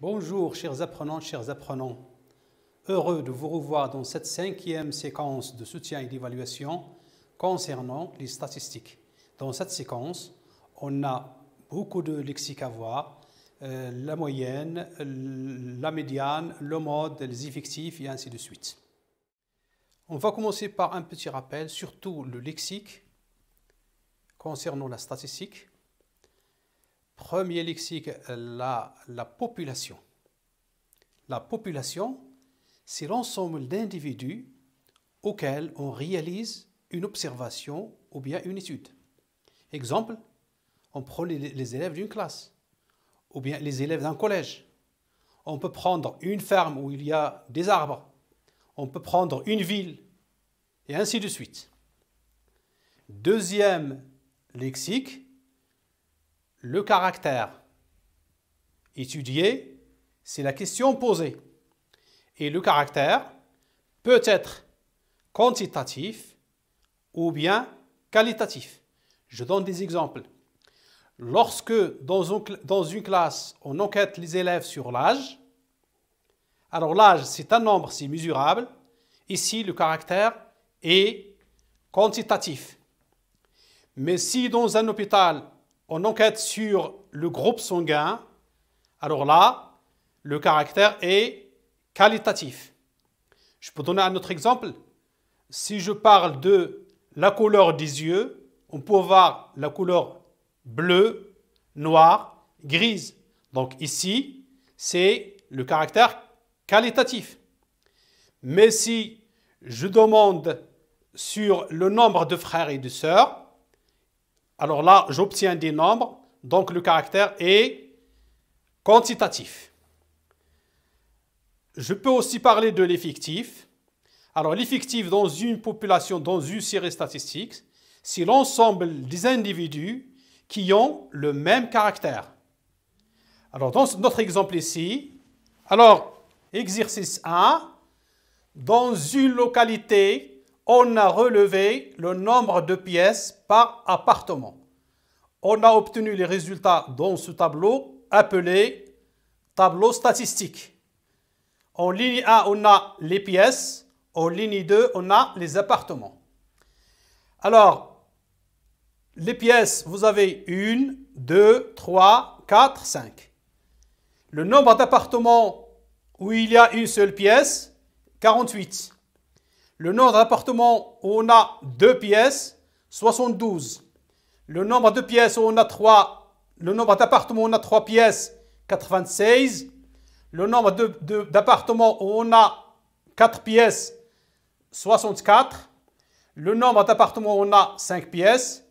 Bonjour chers apprenants. Heureux de vous revoir dans cette 5e séquence de soutien et d'évaluation concernant les statistiques. Dans cette séquence, on a beaucoup de lexiques à voir, la moyenne, la médiane, le mode, les effectifs et ainsi de suite. On va commencer par un petit rappel, surtout le lexique concernant la statistique. Premier lexique, la population. La population, c'est l'ensemble d'individus auxquels on réalise une observation ou bien une étude. Exemple, on prend les élèves d'une classe ou bien les élèves d'un collège. On peut prendre une ferme où il y a des arbres. On peut prendre une ville et ainsi de suite. Deuxième lexique, le caractère. Étudier, c'est la question posée. Et le caractère peut être quantitatif ou bien qualitatif. Je donne des exemples. Lorsque dans une classe, on enquête les élèves sur l'âge, alors l'âge, c'est un nombre, c'est mesurable. Ici, le caractère est quantitatif. Mais si dans un hôpital, on enquête sur le groupe sanguin, alors là, le caractère est qualitatif. Je peux donner un autre exemple. Si je parle de la couleur des yeux, on peut voir la couleur bleue, noire, grise. Donc ici, c'est le caractère qualitatif. Mais si je demande sur le nombre de frères et de sœurs, alors là, j'obtiens des nombres, donc le caractère est quantitatif. Je peux aussi parler de l'effectif. Alors l'effectif dans une population, dans une série statistique, c'est l'ensemble des individus qui ont le même caractère. Alors dans notre exemple ici, alors exercice 1, dans une localité, on a relevé le nombre de pièces par appartement. On a obtenu les résultats dans ce tableau appelé tableau statistique. En ligne 1, on a les pièces. En ligne 2, on a les appartements. Alors, les pièces, vous avez 1, 2, 3, 4, 5. Le nombre d'appartements où il y a une seule pièce, 48. Le nombre d'appartements où on a 2 pièces, 72. Le nombre de pièces où on a 3, le nombre d'appartements où on a 3 pièces, 96. Le nombre d'appartements où on a 4 pièces, 64. Le nombre d'appartements où on a 5 pièces,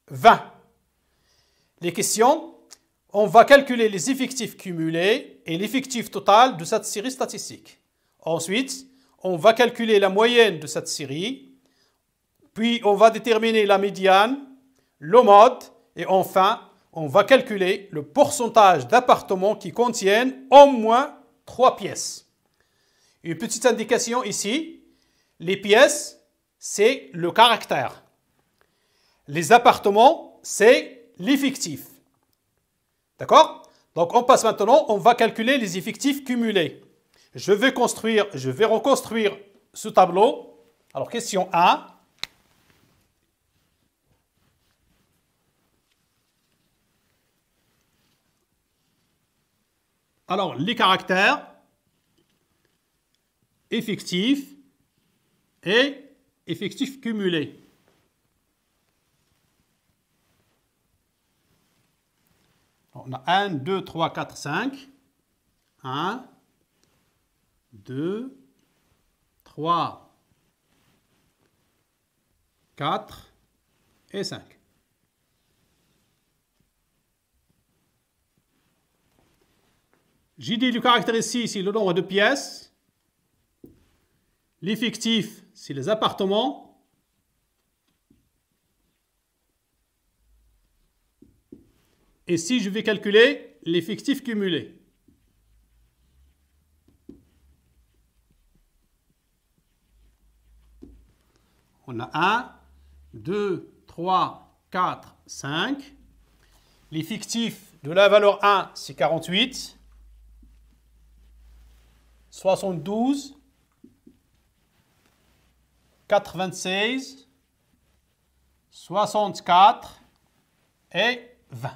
20. Les questions, on va calculer les effectifs cumulés et l'effectif total de cette série statistique. Ensuite, on va calculer la moyenne de cette série, puis on va déterminer la médiane, le mode, et enfin, on va calculer le pourcentage d'appartements qui contiennent au moins 3 pièces. Une petite indication ici, les pièces, c'est le caractère. Les appartements, c'est l'effectif. D'accord? Donc on passe maintenant, on va calculer les effectifs cumulés. Je vais reconstruire ce tableau. Alors, question 1. Alors, les caractères, effectifs et effectifs cumulés. On a 1, 2, 3, 4, 5. 1, 2, 3, 4 et 5. J'ai dit le caractère ici, c'est le nombre de pièces. L'effectif, c'est les appartements. Et si je vais calculer l'effectif cumulé. On a 1, 2, 3, 4, 5. L'effectif de la valeur 1, c'est 48. 72, 96, 64 et 20.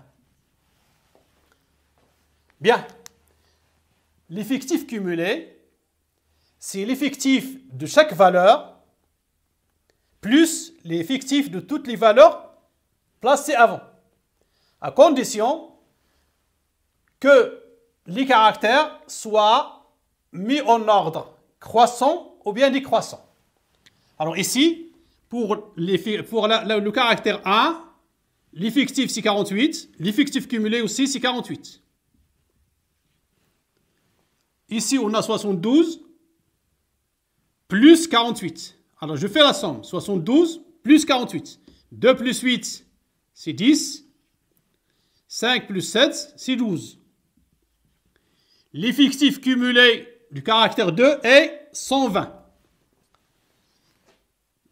Bien. L'effectif cumulé, c'est l'effectif de chaque valeur plus l'effectif de toutes les valeurs placées avant, à condition que les caractères soient mis en ordre croissant ou bien décroissant. Alors ici, pour le caractère 1, l'effectif c'est 48, l'effectif cumulé aussi c'est 48. Ici, on a 72 plus 48. Alors, je fais la somme. 72 plus 48. 2 plus 8, c'est 10. 5 plus 7, c'est 12. L'effectif cumulé du caractère 2 est 120.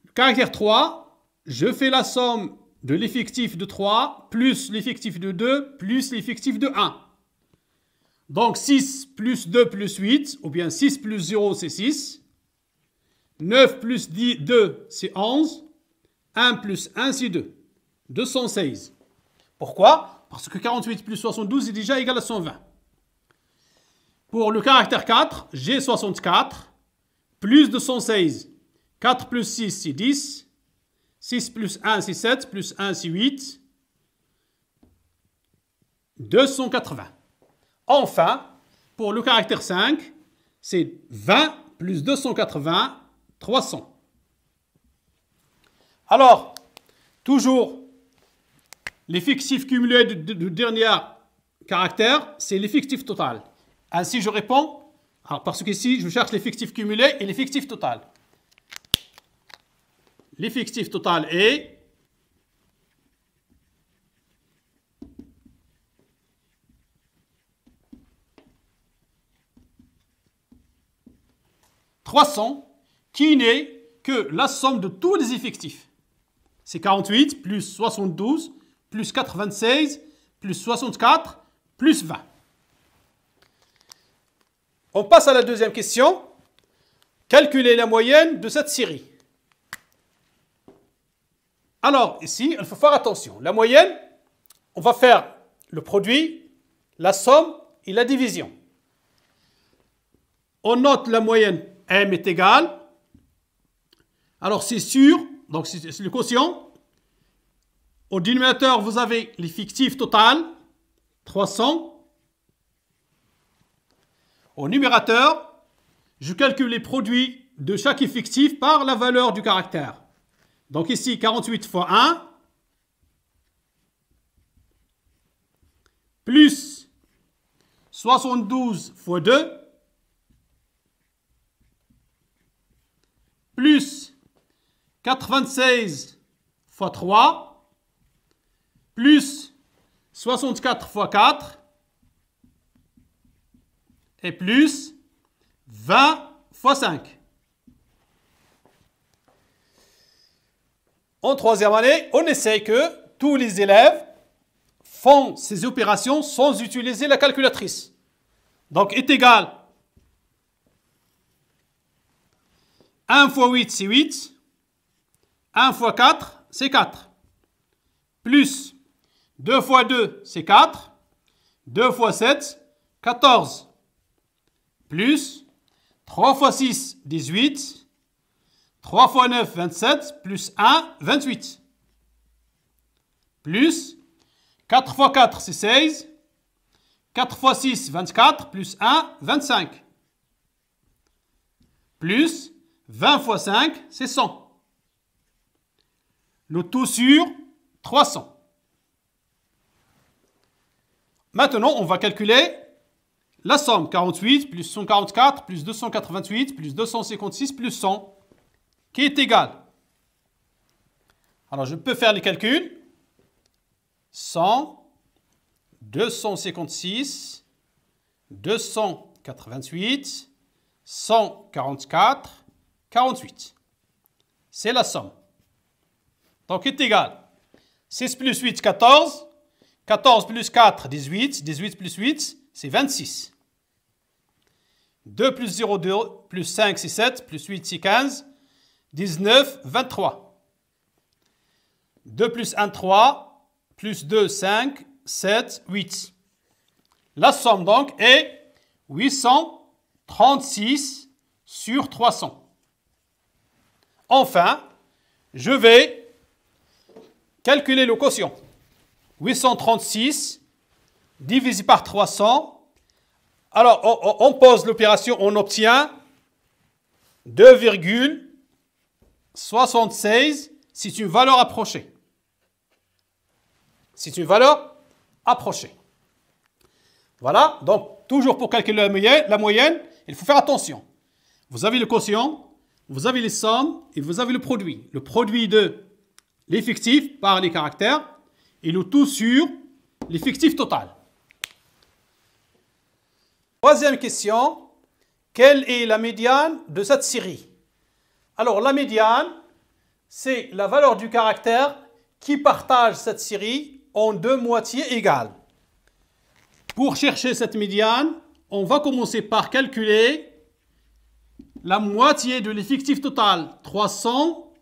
Le caractère 3, je fais la somme de l'effectif de 3 plus l'effectif de 2 plus l'effectif de 1. Donc 6 plus 2 plus 8, ou bien 6 plus 0, c'est 6. 9 plus 2, c'est 11. 1 plus 1, c'est 2. 216. Pourquoi? Parce que 48 plus 72 est déjà égal à 120. Pour le caractère 4, j'ai 64 plus 216. 4 plus 6, c'est 10. 6 plus 1, c'est 7. Plus 1, c'est 8. 280. Enfin, pour le caractère 5, c'est 20 plus 280, 300. Alors, toujours, l'effectif cumulé du dernier caractère, c'est l'effectif total. Ainsi, je réponds, alors parce qu'ici, je cherche l'effectif cumulé et l'effectif total. L'effectif total est 300, qui n'est que la somme de tous les effectifs. C'est 48 plus 72 plus 96 plus 64 plus 20. On passe à la deuxième question. Calculer la moyenne de cette série. Alors, ici, il faut faire attention. La moyenne, on va faire le produit, la somme et la division. On note la moyenne M est égale. Alors, c'est sûr, donc c'est le quotient. Au dénominateur, vous avez l'effectif total, 300. Au numérateur, je calcule les produits de chaque effectif par la valeur du caractère. Donc ici, 48 fois 1, plus 72 fois 2, plus 96 fois 3, plus 64 fois 4, et plus 20 fois 5. En troisième année, on essaie que tous les élèves font ces opérations sans utiliser la calculatrice. Donc, est égal 1 fois 8, c'est 8. 1 fois 4, c'est 4. Plus 2 fois 2, c'est 4. 2 fois 7, 14. Plus 3 fois 6, 18. 3 fois 9, 27. Plus 1, 28. Plus 4 fois 4, c'est 16. 4 fois 6, 24. Plus 1, 25. Plus 20 fois 5, c'est 100. Le tout sur 300. Maintenant, on va calculer la somme. 48 plus 144 plus 288 plus 256 plus 100, qui est égal. Alors, je peux faire les calculs. 100, 256, 288, 144, 48. C'est la somme. Donc, est égal. 6 plus 8, 14. 14 plus 4, 18. 18 plus 8, c'est 26. 2 plus 0, 2, plus 5, c'est 7, plus 8, c'est 15, 19, 23. 2 plus 1, 3, plus 2, 5, 7, 8. La somme donc est 836 sur 300. Enfin, je vais calculer le quotient. 836 divisé par 300. Alors, on pose l'opération, on obtient 2,76. C'est une valeur approchée. C'est une valeur approchée. Voilà, donc toujours pour calculer la moyenne, il faut faire attention. Vous avez le quotient, vous avez les sommes et vous avez le produit. Le produit de l'effectif par les caractères et le tout sur l'effectif total. Troisième question, quelle est la médiane de cette série? Alors la médiane, c'est la valeur du caractère qui partage cette série en deux moitiés égales. Pour chercher cette médiane, on va commencer par calculer la moitié de l'effectif total. 300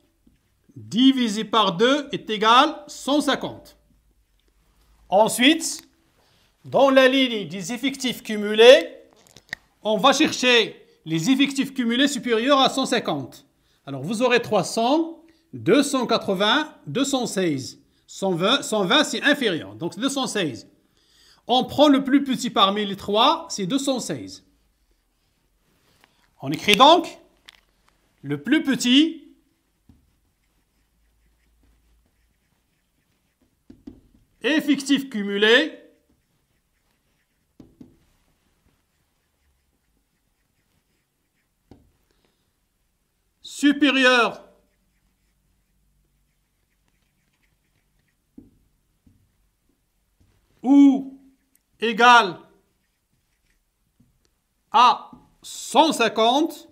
divisé par 2 est égal à 150. Ensuite, dans la ligne des effectifs cumulés, on va chercher les effectifs cumulés supérieurs à 150. Alors vous aurez 300, 280, 216. 120 c'est inférieur, donc c'est 216. On prend le plus petit parmi les trois, c'est 216. On écrit donc le plus petit effectif cumulé supérieur ou égal à 150,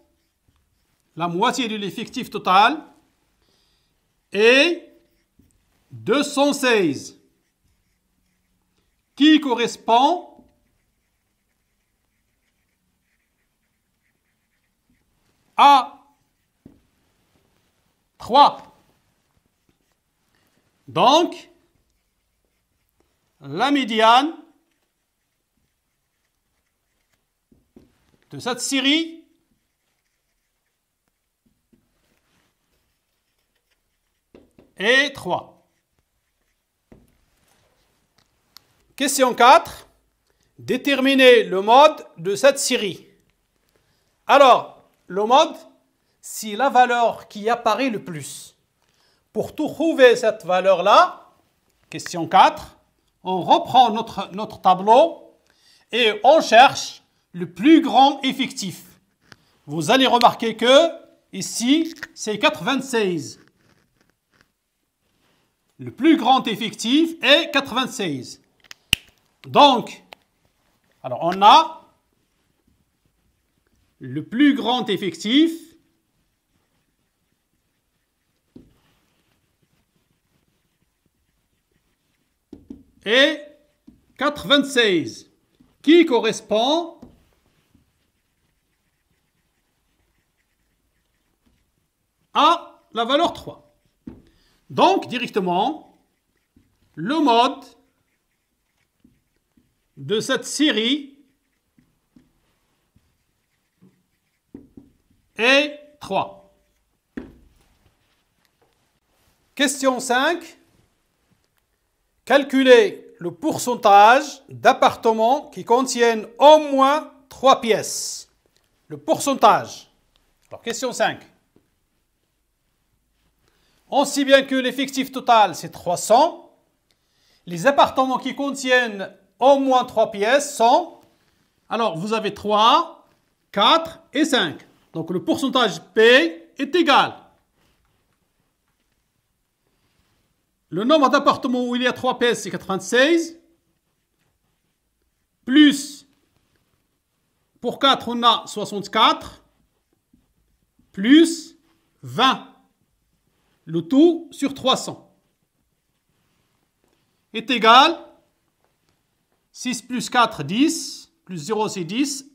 la moitié de l'effectif total, et 216, qui correspond à 3. Donc, la médiane de cette série est 3. Question 4. Déterminer le mode de cette série. Alors, le mode, c'est la valeur qui apparaît le plus. Pour trouver cette valeur-là, question 4, on reprend notre tableau et on cherche le plus grand effectif. Vous allez remarquer que ici, c'est 96. Le plus grand effectif est 96. Donc, alors on a le plus grand effectif est 96, qui correspond à la valeur 3. Donc, directement, le mode de cette série est 3. Question 5. Calculer le pourcentage d'appartements qui contiennent au moins 3 pièces. Le pourcentage. Alors, question 5. On sait bien que l'effectif total, c'est 300. Les appartements qui contiennent au moins 3 pièces sont... Alors, vous avez 3, 4 et 5. Donc, le pourcentage P est égal. Le nombre d'appartements où il y a 3 pièces, c'est 96. Plus, pour 4, on a 64. Plus 20. Le tout sur 300 est égal 6 plus 4, 10, plus 0 c'est 10,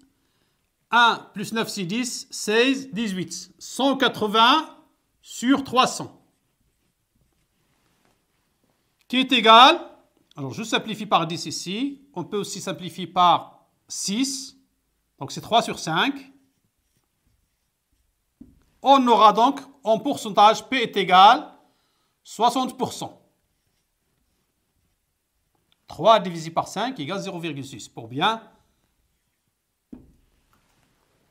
1 plus 9, 6, 10, 16, 18. 180 sur 300. Qui est égal, alors je simplifie par 10 ici, on peut aussi simplifier par 6, donc c'est 3 sur 5. On aura donc en pourcentage P est égal 60%. 3 divisé par 5 égale 0,6 pour bien.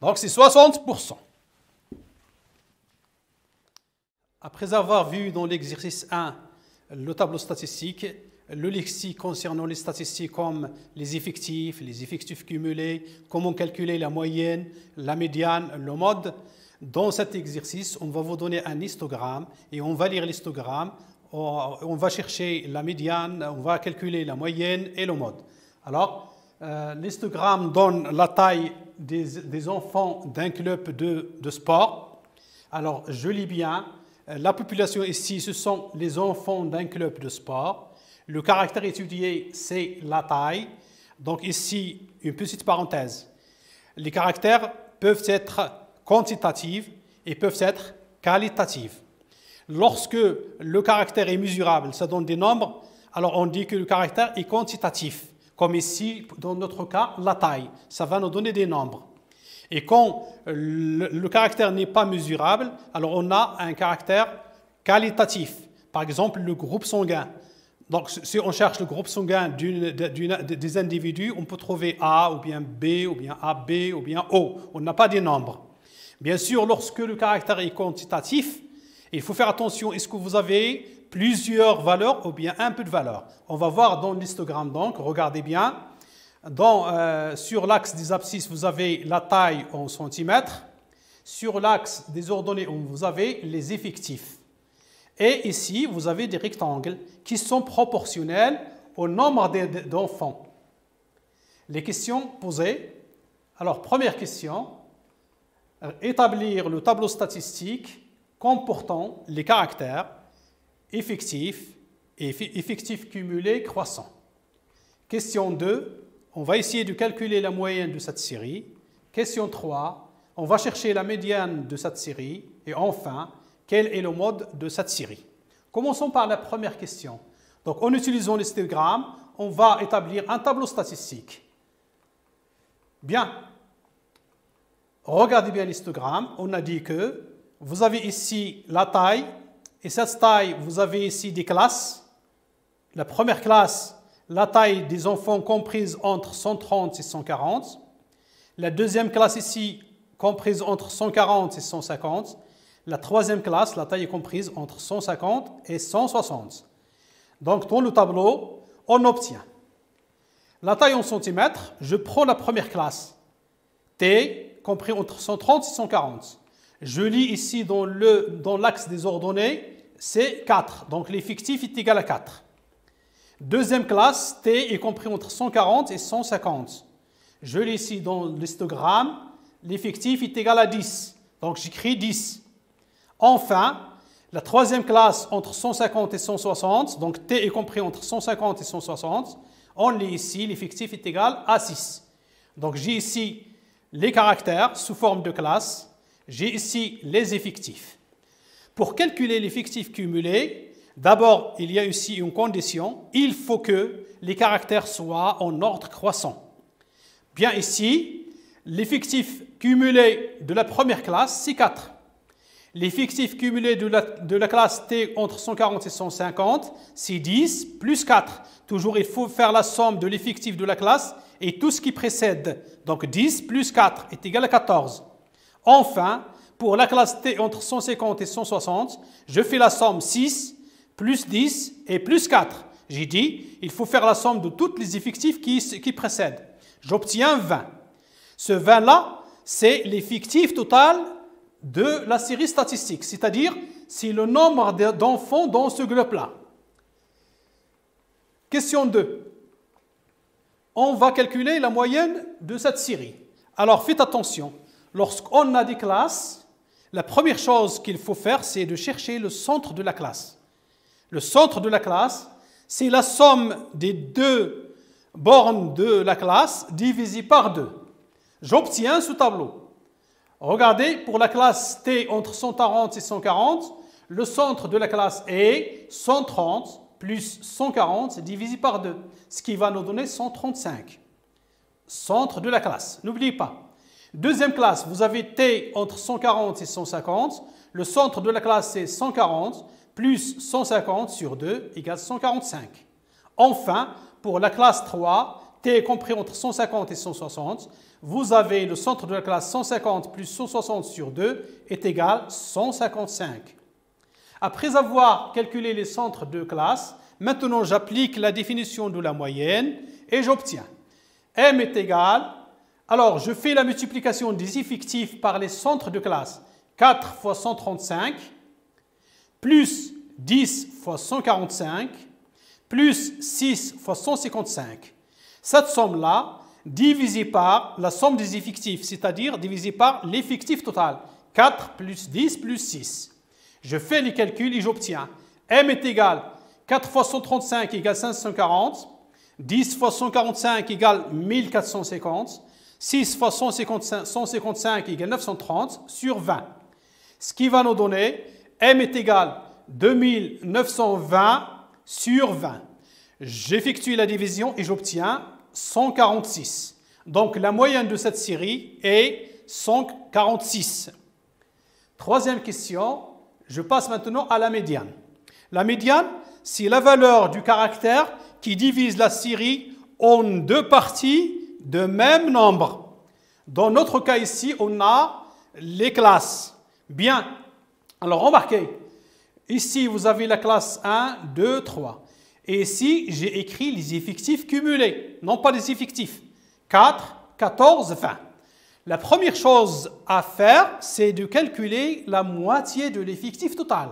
Donc c'est 60%. Après avoir vu dans l'exercice 1 le tableau statistique, le lexique concernant les statistiques comme les effectifs cumulés, comment calculer la moyenne, la médiane, le mode, dans cet exercice, on va vous donner un histogramme et on va lire l'histogramme, on va chercher la médiane, on va calculer la moyenne et le mode. Alors, l'histogramme donne la taille des enfants d'un club de sport. Alors, je lis bien. La population ici, ce sont les enfants d'un club de sport. Le caractère étudié, c'est la taille. Donc ici, une petite parenthèse. Les caractères peuvent être quantitatifs et peuvent être qualitatifs. Lorsque le caractère est mesurable, ça donne des nombres, alors on dit que le caractère est quantitatif. Comme ici, dans notre cas, la taille. Ça va nous donner des nombres. Et quand le caractère n'est pas mesurable, alors on a un caractère qualitatif. Par exemple, le groupe sanguin. Donc, si on cherche le groupe sanguin des individus, on peut trouver A, ou bien B, ou bien AB, ou bien O. On n'a pas des nombres. Bien sûr, lorsque le caractère est quantitatif, il faut faire attention. Est-ce que vous avez plusieurs valeurs ou bien un peu de valeurs? On va voir dans l'histogramme, donc, regardez bien. Sur l'axe des abscisses, vous avez la taille en centimètres. Sur l'axe des ordonnées, vous avez les effectifs. Et ici, vous avez des rectangles qui sont proportionnels au nombre d'enfants. Les questions posées. Alors, première question. Établir le tableau statistique comportant les caractères effectifs et effectifs cumulés croissants. Question 2. On va essayer de calculer la moyenne de cette série. Question 3. On va chercher la médiane de cette série. Et enfin, quel est le mode de cette série? Commençons par la première question. Donc, en utilisant l'histogramme, on va établir un tableau statistique. Bien. Regardez bien l'histogramme. On a dit que vous avez ici la taille. Et cette taille, vous avez ici des classes. La première classe, la taille des enfants comprise entre 130 et 140. La deuxième classe ici, comprise entre 140 et 150. La troisième classe, la taille est comprise entre 150 et 160. Donc, dans le tableau, on obtient la taille en centimètres. Je prends la première classe, T, compris entre 130 et 140. Je lis ici dans l'axe des ordonnées, c'est 4. Donc, l'effectif est égal à 4. Deuxième classe, T est compris entre 140 et 150. Je lis ici dans l'histogramme, l'effectif est égal à 10. Donc, j'écris 10. Enfin, la troisième classe entre 150 et 160, donc T est compris entre 150 et 160, on lit ici, l'effectif est égal à 6. Donc j'ai ici les caractères sous forme de classe, j'ai ici les effectifs. Pour calculer l'effectif cumulé, d'abord, il y a ici une condition, il faut que les caractères soient en ordre croissant. Bien ici, l'effectif cumulé de la première classe, c'est 4. L'effectif cumulé de la classe T entre 140 et 150, c'est 10 plus 4. Toujours, il faut faire la somme de l'effectif de la classe et tout ce qui précède. Donc 10 plus 4 est égal à 14. Enfin, pour la classe T entre 150 et 160, je fais la somme 6 plus 10 et plus 4. J'ai dit, il faut faire la somme de tous les effectifs qui précèdent. J'obtiens 20. Ce 20-là, c'est l'effectif total de la série statistique, c'est-à-dire c'est le nombre d'enfants dans ce groupe-là. Question 2. On va calculer la moyenne de cette série. Alors faites attention, lorsqu'on a des classes, la première chose qu'il faut faire, c'est de chercher le centre de la classe. Le centre de la classe, c'est la somme des deux bornes de la classe divisée par 2. J'obtiens ce tableau. Regardez, pour la classe T entre 140 et 140, le centre de la classe est 130 plus 140 divisé par 2, ce qui va nous donner 135. Centre de la classe, n'oubliez pas. Deuxième classe, vous avez T entre 140 et 150. Le centre de la classe c'est 140 plus 150 sur 2 égale 145. Enfin, pour la classe 3, T est compris entre 150 et 160. Vous avez le centre de la classe 150 plus 160 sur 2 est égal à 155. Après avoir calculé les centres de classe, maintenant j'applique la définition de la moyenne et j'obtiens M est égal, alors je fais la multiplication des effectifs par les centres de classe, 4 fois 135, plus 10 fois 145, plus 6 fois 155. Cette somme-là, divisée par la somme des effectifs, c'est-à-dire divisée par l'effectif total, 4 plus 10 plus 6. Je fais les calculs et j'obtiens M est égal 4 fois 135 égale 540, 10 fois 145 égale 1450, 6 fois 155 égale 930 sur 20. Ce qui va nous donner M est égal 2920 sur 20. J'effectue la division et j'obtiens 146. Donc la moyenne de cette série est 146. Troisième question, je passe maintenant à la médiane. La médiane, c'est la valeur du caractère qui divise la série en deux parties de même nombre. Dans notre cas ici, on a les classes. Bien, alors remarquez, ici vous avez la classe 1, 2, 3. Et ici, j'ai écrit les effectifs cumulés, non pas les effectifs. 4, 14, 20. La première chose à faire, c'est de calculer la moitié de l'effectif total.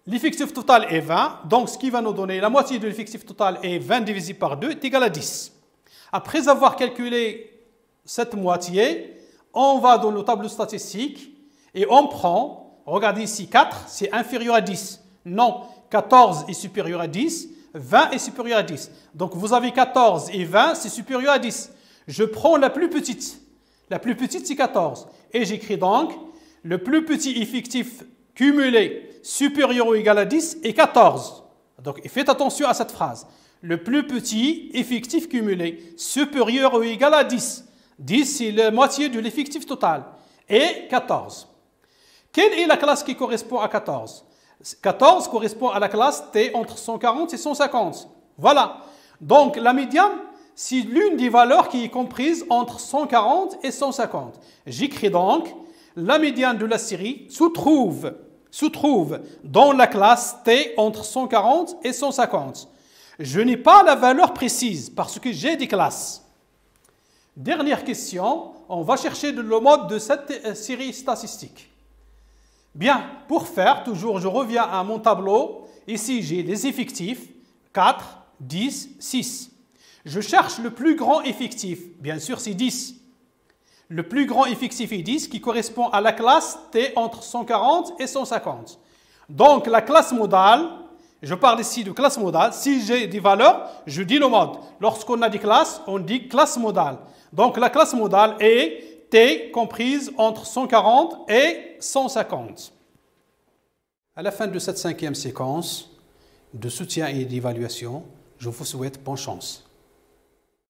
L'effectif total est 20, donc ce qui va nous donner la moitié de l'effectif total est 20 divisé par 2 est égal à 10. Après avoir calculé cette moitié, on va dans le tableau statistique et on prend, regardez ici, 4, c'est inférieur à 10. Non, 14 est supérieur à 10, 20 est supérieur à 10. Donc vous avez 14 et 20, c'est supérieur à 10. Je prends la plus petite. La plus petite, c'est 14. Et j'écris donc le plus petit effectif cumulé supérieur ou égal à 10 est 14. Donc faites attention à cette phrase. Le plus petit effectif cumulé supérieur ou égal à 10. 10, c'est la moitié de l'effectif total. Et 14. Quelle est la classe qui correspond à 14 ? 14 correspond à la classe T entre 140 et 150. Voilà. Donc la médiane, c'est l'une des valeurs qui est comprise entre 140 et 150. J'écris donc la médiane de la série se trouve dans la classe T entre 140 et 150. Je n'ai pas la valeur précise parce que j'ai des classes. Dernière question, on va chercher le mode de cette série statistique. Bien, pour faire, toujours je reviens à mon tableau. Ici, j'ai les effectifs, 4, 10, 6. Je cherche le plus grand effectif, bien sûr c'est 10. Le plus grand effectif est 10 qui correspond à la classe T entre 140 et 150. Donc la classe modale, je parle ici de classe modale, si j'ai des valeurs, je dis le mode. Lorsqu'on a des classes, on dit classe modale. Donc la classe modale est T comprise entre 140 et 150. À la fin de cette 5e séquence de soutien et d'évaluation, je vous souhaite bonne chance.